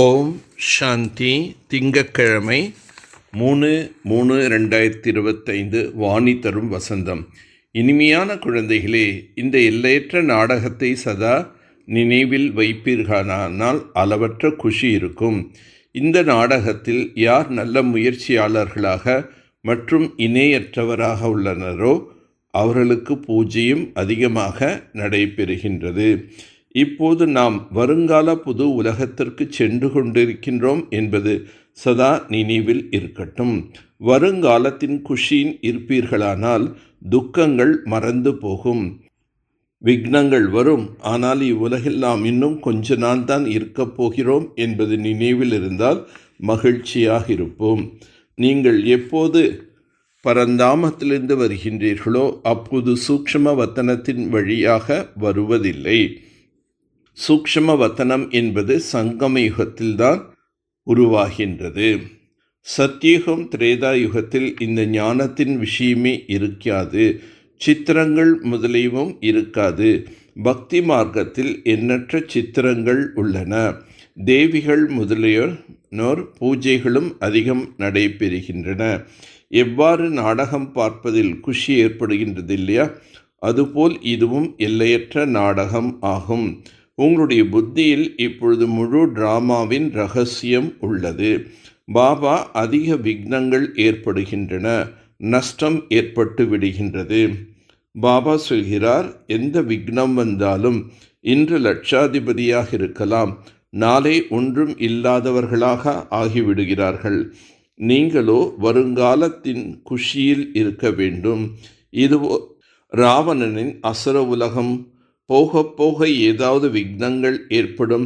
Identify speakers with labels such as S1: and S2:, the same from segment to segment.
S1: ஓம் சாந்தி. திங்கட்கிழமை 3/3/2025 வாணி தரும் வசந்தம். இனிமையான குழந்தைகளே, இந்த எல்லையற்ற நாடகத்தை சதா நினைவில் வைப்பீர்களானால் அளவற்ற குஷி இருக்கும். இந்த நாடகத்தில் யார் நல்ல முயற்சியாளர்களாக மற்றும் இணையற்றவராக உள்ளனரோ அவர்களுக்கு பூஜையும் அதிகமாக நடைபெறுகின்றது. இப்போது நாம் வருங்கால புது உலகத்திற்கு சென்று கொண்டிருக்கின்றோம் என்பது சதா நினைவில் இருக்கட்டும். வருங்காலத்தின் குஷியின் இருப்பீர்களானால் துக்கங்கள் மறந்து போகும். விக்னங்கள் வரும், ஆனால் இவ்வுலகில் நாம் இன்னும் கொஞ்ச நாள் தான் இருக்கப் போகிறோம் என்பது நினைவில் இருந்தால் மகிழ்ச்சியாக இருப்போம். நீங்கள் எப்போது பரந்தாமத்திலிருந்து வருகின்றீர்களோ அப்போது சூக்ஷ்ம வத்தனத்தின் வழியாக வருவதில்லை. சூக்ஷ்ம வத்தனம் என்பது சங்கம யுகத்தில்தான் உருவாகின்றது. சத்தியுகம் திரேதா யுகத்தில் இந்த ஞானத்தின் விஷயமே இருக்காது. சித்திரங்கள் முதலியவும் இருக்காது. பக்தி மார்க்கத்தில் எண்ணற்ற சித்திரங்கள் உள்ளன. தேவிகள் முதலியோர் பூஜைகளும் அதிகம் நடைபெறுகின்றன. எவ்வாறு நாடகம் பார்ப்பதில் குஷி ஏற்படுகின்றது இல்லையா? அதுபோல் இதுவும் எல்லையற்ற நாடகம் ஆகும். உங்களுடைய புத்தியில் இப்பொழுது முழு டிராமாவின் ரகசியம் உள்ளது. பாபா அதிக விக்னங்கள் ஏற்படுகின்றன, நஷ்டம் ஏற்பட்டு விடுகின்றது. பாபா சொல்கிறார், எந்த விக்னம் வந்தாலும் இன்று லட்சாதிபதியாக இருக்கலாம், நாளை ஒன்றும் இல்லாதவர்களாக ஆகிவிடுகிறார்கள். நீங்களோ வருங்காலத்தின் குஷியில் இருக்க வேண்டும். இதுவோ ராவணனின் அசுர உலகம். போக போக ஏதாவது விக்னங்கள் ஏற்படும்.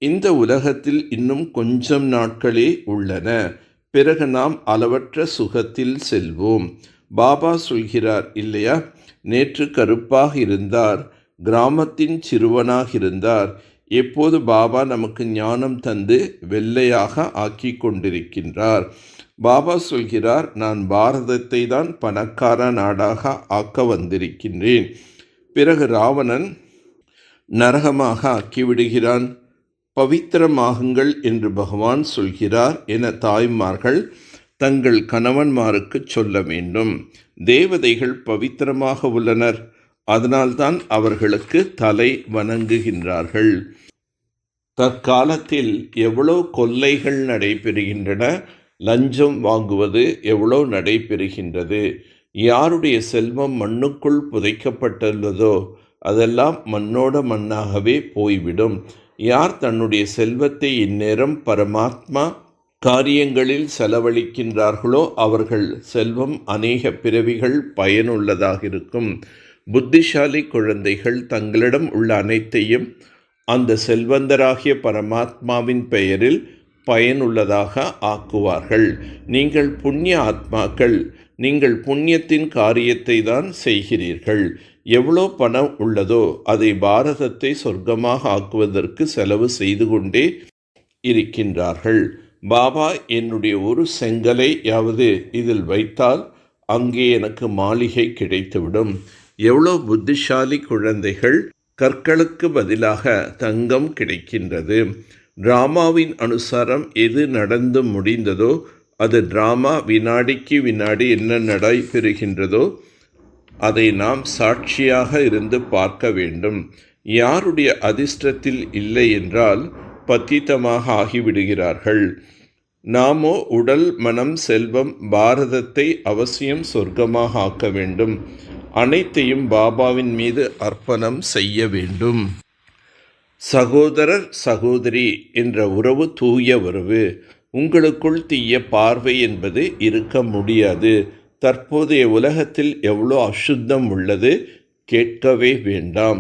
S1: இந்த உலகத்தில் இன்னும் கொஞ்சம் நாட்களே உள்ளன. பிறகு நாம் அளவற்ற சுகத்தில் செல்வோம். பாபா சொல்கிறார் இல்லையா, நேற்று கருப்பாக இருந்தார், கிராமத்தின் சிறுவனாக இருந்தார். எப்போது பாபா நமக்கு ஞானம் தந்து வெள்ளையாக ஆக்கி கொண்டிருக்கின்றார். பாபா சொல்கிறார், நான் பாரதத்தை தான் பணக்கார நாடாக ஆக்க வந்திருக்கின்றேன். பிறகு ராவணன் நரகமாக ஆக்கிவிடுகிறான். பவித்திரமாகுங்கள் என்று பகவான் சொல்கிறார் என தாய்மார்கள் தங்கள் கணவன்மாருக்கு சொல்ல வேண்டும். தேவதைகள் பவித்திரமாக உள்ளனர், அதனால்தான் அவர்களுக்கு தலை வணங்குகின்றார்கள். தற்காலத்தில் எவ்வளோ கொள்ளைகள் நடைபெறுகின்றன, லஞ்சம் வாங்குவது எவ்வளோ நடைபெறுகின்றது. யாருடைய செல்வம் மண்ணுக்குள் புதைக்கப்பட்டுள்ளதோ அதெல்லாம் மண்ணோட மண்ணாகவே போய்விடும். யார் தன்னுடைய செல்வத்தை இந்நேரம் பரமாத்மா காரியங்களில் செலவழிக்கின்றார்களோ அவர்கள் செல்வம் அநேக பிறவிகள் பயனுள்ளதாக இருக்கும். புத்திசாலி குழந்தைகள் தங்களிடம் உள்ள அனைத்தையும் அந்த செல்வந்தராகிய பரமாத்மாவின் பெயரில் பயனுள்ளதாக ஆக்குவார்கள். நீங்கள் புண்ணிய ஆத்மாக்கள், நீங்கள் புண்ணியத்தின் காரியத்தை தான் செய்கிறீர்கள். எவ்வளோ பணம் உள்ளதோ அதை பாரதத்தை சொர்க்கமாக ஆக்குவதற்கு செலவு செய்து கொண்டே இருக்கின்றார்கள். பாபா, என்னுடைய ஒரு செங்கலையாவது இதில் வைத்தால் அங்கே எனக்கு மாளிகை கிடைத்துவிடும். எவ்வளோ புத்திசாலி குழந்தைகள்! கற்களுக்கு பதிலாக தங்கம் கிடைக்கின்றது. டிராமாவின் அனுசாரம் எது நடந்து முடிந்ததோ அது டிராமா வினாடிக்கு வினாடி என்ன நடைபெறுகின்றதோ அதை நாம் சாட்சியாக இருந்து பார்க்க வேண்டும். யாருடைய அதிர்ஷ்டத்தில் இல்லை என்றால் பத்தித்தமாக ஆகிவிடுகிறார்கள். நாமோ உடல், மனம், செல்வம், பாரதத்தை அவசியம் சொர்க்கமாக ஆக்க வேண்டும். அனைத்தையும் பாபாவின் மீது அர்ப்பணம் செய்ய வேண்டும். சகோதரர் சகோதரி என்ற உறவு தூய உறவு. உங்களுக்குள் தீய பார்வை என்பது இருக்க முடியாது. தற்போதைய உலகத்தில் எவ்வளோ அசுத்தம் உள்ளது, கேட்கவே வேண்டாம்.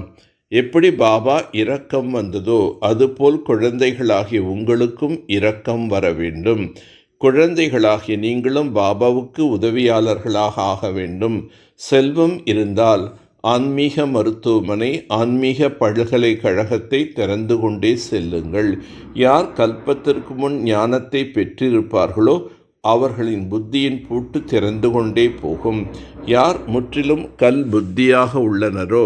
S1: எப்படி பாபா இரக்கம் வந்ததோ அதுபோல் குழந்தைகளாகிய உங்களுக்கும் இரக்கம் வர வேண்டும். குழந்தைகளாகிய நீங்களும் பாபாவுக்கு உதவியாளர்களாக ஆக வேண்டும். செல்வம் இருந்தால் ஆன்மீக மருத்துவமனை, ஆன்மீக பல்கலைக்கழகத்தை திறந்து கொண்டே செல்லுங்கள். யார் கல்பத்திற்கு முன் ஞானத்தை பெற்றிருப்பார்களோ அவர்களின் புத்தியின் பூட்டு திறந்து கொண்டே போகும். யார் முற்றிலும் கல் புத்தியாக உள்ளனரோ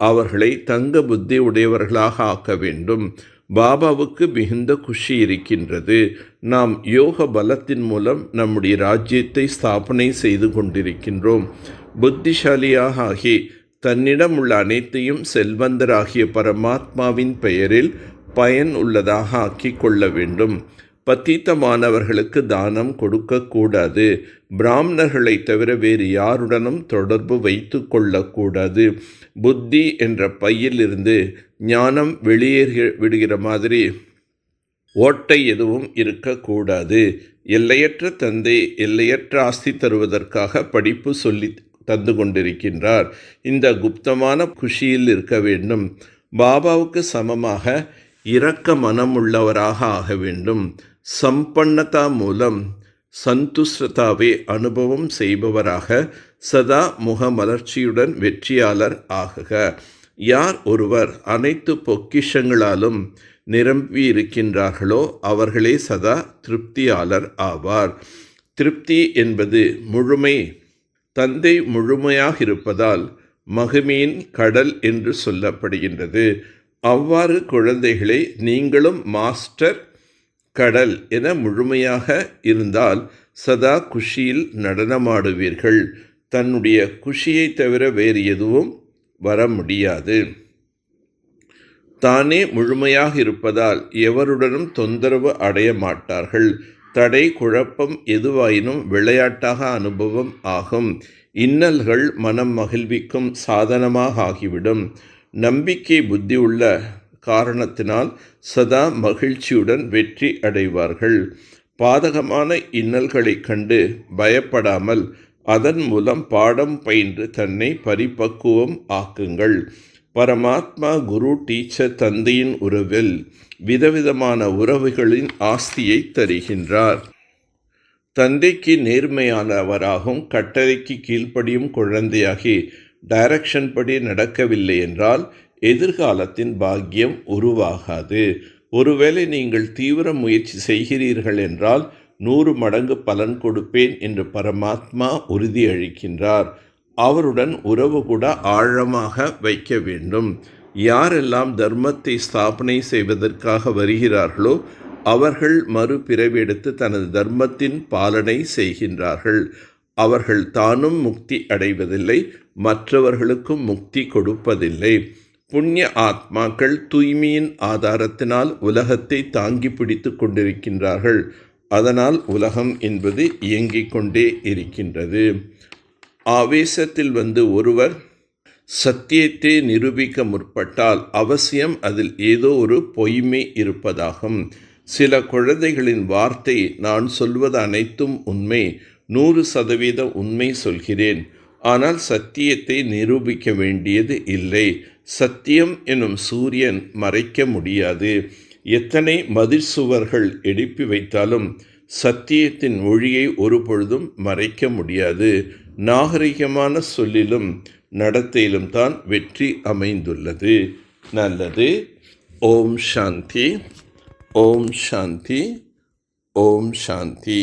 S1: அவர்களை தங்க புத்தி உடையவர்களாக ஆக்க வேண்டும். பாபாவுக்கு மிகுந்த குஷி இருக்கின்றது. நாம் யோக பலத்தின் மூலம் நம்முடைய ராஜ்யத்தை ஸ்தாபனை செய்து கொண்டிருக்கின்றோம். புத்திசாலியாக ஆகி தன்னிடம் உள்ள அனைத்தையும் செல்வந்தராகிய பரமாத்மாவின் பெயரில் பயன் உள்ளதாக ஆக்கிக் கொள்ள வேண்டும். பத்தீத்தமானவர்களுக்கு தானம் கொடுக்கக்கூடாது. பிராமணர்களை தவிர வேறு யாருடனும் தொடர்பு வைத்து கொள்ளக்கூடாது. புத்தி என்ற பையிலிருந்து ஞானம் வெளியேறி விடுகிற மாதிரி ஓட்டை எதுவும் இருக்கக்கூடாது. எல்லையற்ற தந்தை எல்லையற்ற ஆஸ்தி தருவதற்காக படிப்பு சொல்லி தந்து கொண்டிருக்கின்றார். இந்த குப்தமான குஷியில் இருக்க வேண்டும். பாபாவுக்கு சமமாக இரக்க மனமுள்ளவராக ஆக வேண்டும். சம்பன்னதா மூலம் சந்துஷ்டதாவை அனுபவம் செய்பவராக சதா முகமலர்ச்சியுடன் வெற்றியாளர் ஆகுக. யார் ஒருவர் அனைத்து பொக்கிஷங்களாலும் நிரம்பி இருக்கின்றார்களோ அவர்களே சதா திருப்தியாளர் ஆவார். திருப்தி என்பது முழுமை. தந்தை முழுமையாக இருப்பதால் மகிமையின் கடல் என்று சொல்லப்படுகின்றது. அவ்வாறு குழந்தைகளே, நீங்களும் மாஸ்டர் கடல் என முழுமையாக இருந்தால் சதா குஷியில் நடனமாடுவீர்கள். தன்னுடைய குஷியை தவிர வேறு எதுவும் வர முடியாது. தானே முழுமையாக இருப்பதால் எவருடனும் தொந்தரவு அடைய மாட்டார்கள். தடை குழப்பம் எதுவாயினும் விளையாட்டாக அனுபவம் ஆகும். இன்னல்கள் மனம் மகிழ்விக்கும் சாதனமாக ஆகிவிடும். நம்பிக்கை புத்தி உள்ள காரணத்தினால் சதா மகிழ்ச்சியுடன் வெற்றி அடைவார்கள். பாதகமான இன்னல்களைக் கண்டு பயப்படாமல் அதன் மூலம் பாடம் பயின்று தன்னை பரிபக்குவம் ஆக்குங்கள். பரமாத்மா குரு டீச்சர் தந்தையின் உறவில் விதவிதமான உறவுகளின் ஆஸ்தியை தருகின்றார். தந்தைக்கு நேர்மையானவராகவும் கட்டளைக்கு கீழ்ப்படியும் குழந்தையாகி டைரக்ஷன் படி நடக்கவில்லை என்றால் எதிர்காலத்தின் பாக்கியம் உருவாகாது. ஒருவேளை நீங்கள் தீவிர முயற்சி செய்கிறீர்கள் என்றால் 100 மடங்கு பலன் கொடுப்பேன் என்று பரமாத்மா உறுதியளிக்கின்றார். அவருடன் உறவு கூட ஆழமாக வைக்க வேண்டும். யாரெல்லாம் தர்மத்தை ஸ்தாபனை செய்வதற்காக வருகிறார்களோ அவர்கள் மறுபிறவி எடுத்து தனது தர்மத்தின் பாலனை செய்கின்றார்கள். அவர்கள் தானும் முக்தி அடைவதில்லை, மற்றவர்களுக்கும் முக்தி கொடுப்பதில்லை. புண்ணிய ஆத்மாக்கள் தூய்மையின் ஆதாரத்தினால் உலகத்தை தாங்கி பிடித்து கொண்டிருக்கின்றார்கள். அதனால் உலகம் என்பது இயங்கிக் கொண்டே இருக்கின்றது. ஆவேசத்தில் வந்து ஒருவர் சத்தியத்தை நிரூபிக்க முற்பட்டால் அவசியம் அதில் ஏதோ ஒரு பொய்மை இருப்பதாகும். சில குழந்தைகளின் வார்த்தை, நான் சொல்வது அனைத்தும் உண்மை, 100% உண்மை சொல்கிறேன், ஆனால் சத்தியத்தை நிரூபிக்க வேண்டியது இல்லை. சத்தியம் எனும் சூரியன் மறைக்க முடியாது. எத்தனை மதில் சுவர்கள் எழுப்பி வைத்தாலும் சத்தியத்தின் ஒளியை ஒருபொழுதும் மறைக்க முடியாது. நாகரிகமான சொல்லிலும் நடத்தையிலும் தான் வெற்றி அமைந்துள்ளது. நல்லது. ஓம் சாந்தி. ஓம் சாந்தி. ஓம் சாந்தி.